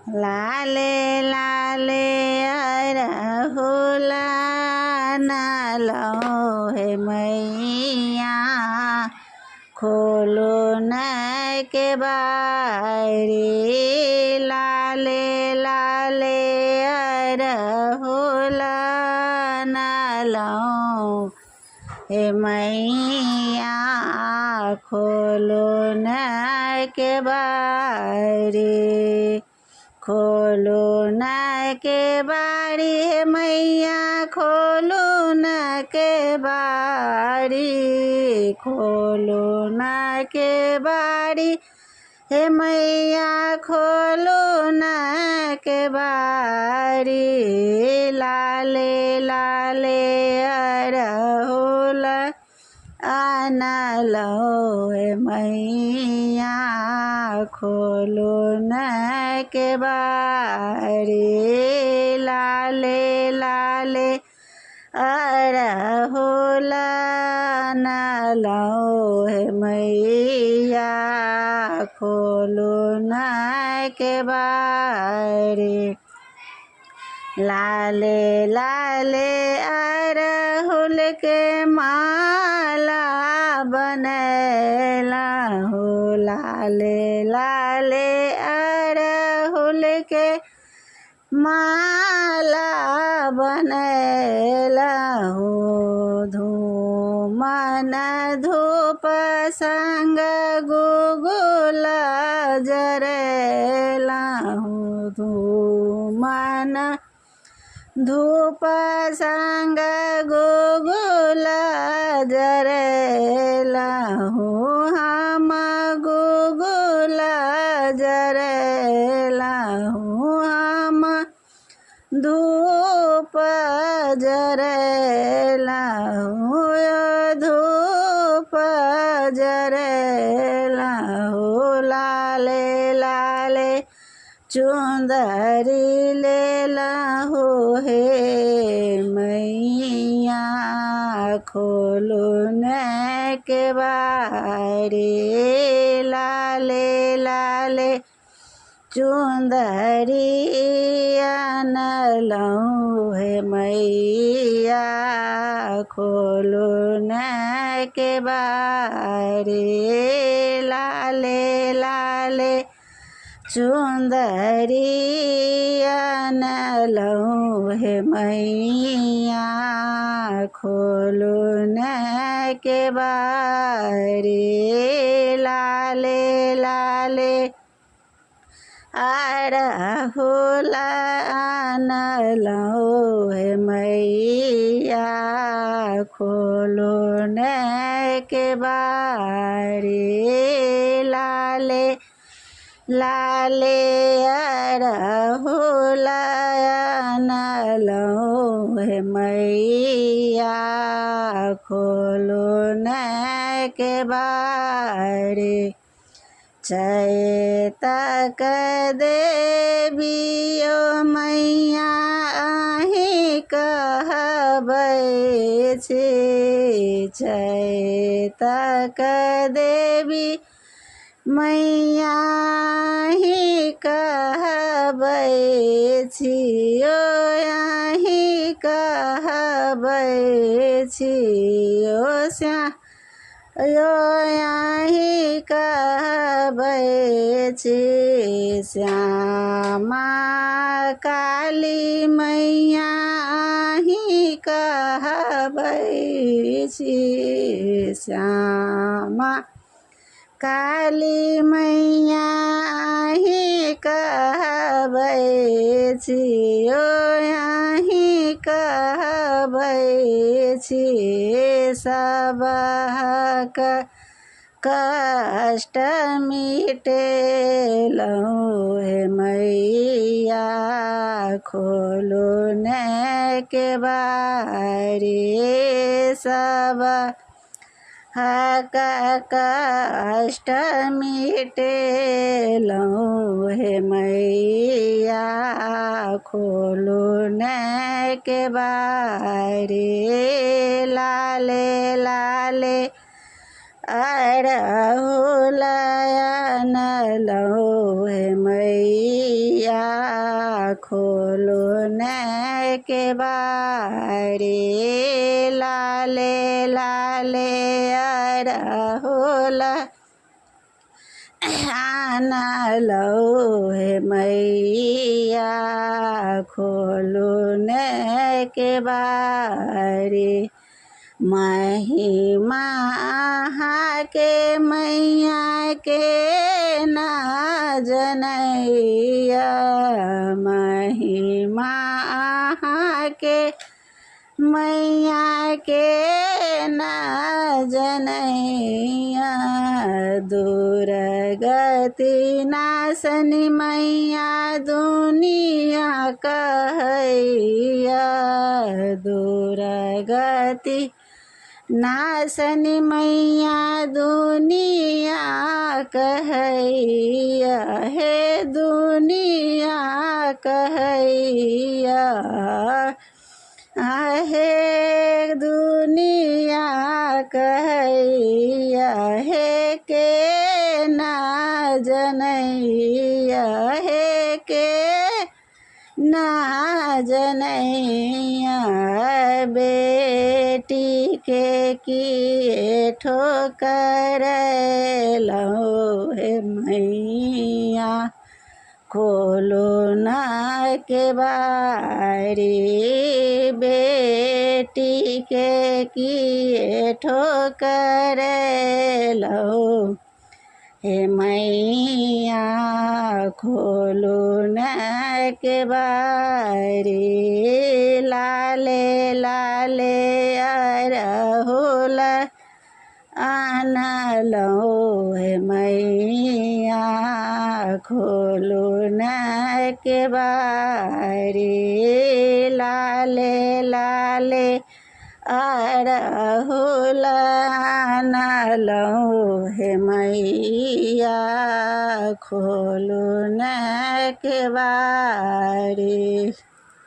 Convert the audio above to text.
लाले लाले अरहुला नालो हे मैया खोलो न के बारी। लाले लाले अरहुला नालो हे मैया खोलो न के बारी। खोलो न के बारी हे मैया खोलो न के बारी। खोलो न के बारी हे मैया खोलो न के बारी। लाले लाले अरहुला आनलो हे मैया खोलो न के बारी। लाले लाले अरहुला नालो हे मैया खोलो न के बारी। लाले लाले अरहुल के माला बनैला हो। लाले लाले अरहुल के माला बनैला हो। धूमन धूप संग गुगुला जरैला हो। धूमन धूप संग गुगुला जरैला हो। हम गुगुला जरैला हो। हम धूप जरैला हो। धूप जरैला हो। लाले लाले चुंदरी लेला हो हे मैया खोलो न के बारी। लाले लाले चुंदरी आनलो हे मैया खोलो न के बारी। लाले लाले चुंदरी आनलो हे मैया खोलो न के बारी। लाले लाले अरहुला आनलो हे मैया खोलो न के बारी। लाले लाले अरहुला आनलो हे मैया खोलो न के बारी। चैतक देवियो मैया अहि कहबै छी। चैतक देवी मैया अहि कहबै छी। ओ अहि कहबै छी। ओ श्या यो अहि कहबै छी। श्यामा काली मैया अहि कहबै छी। श्यामा काली मैया अहि कहबै छी। ओ अहि कहबै छी। सबहक कष्ट मिटेलौ हे मैया खोलो न के बारी। सब कष्ट मिटेलौ हे मैया खोलो न के बारी। लाले लाले अड़हुल आनलहुँ हे मैया खोलू ने के बारी लाले लाले अड़हुल आनलहुँ हे मैया खोलू ने के बारी महिमा अहाँ के मैया के ना जनैया महिमा अहाँ के मैया के ना जनैया दुर्गति नासनी मैया दुनिया कहैया दुर्गति नासनी मैया दुनिया कहैया हे दुनिया कहैया हे दुनिया कहैया हे के ना जनैया हे के ना जनैया बेटी के किए ठोकर लहो हे मैया खोलो ना के बारी बेटी के किए ठोकर लहो हे मैया खोलो न के बारी लाले लाले अड़हुल आनलहुँ हे मैया खोलो न के बारी लाले लाले अड़हुल आनलहुँ हे मैया खोलू न के बारी।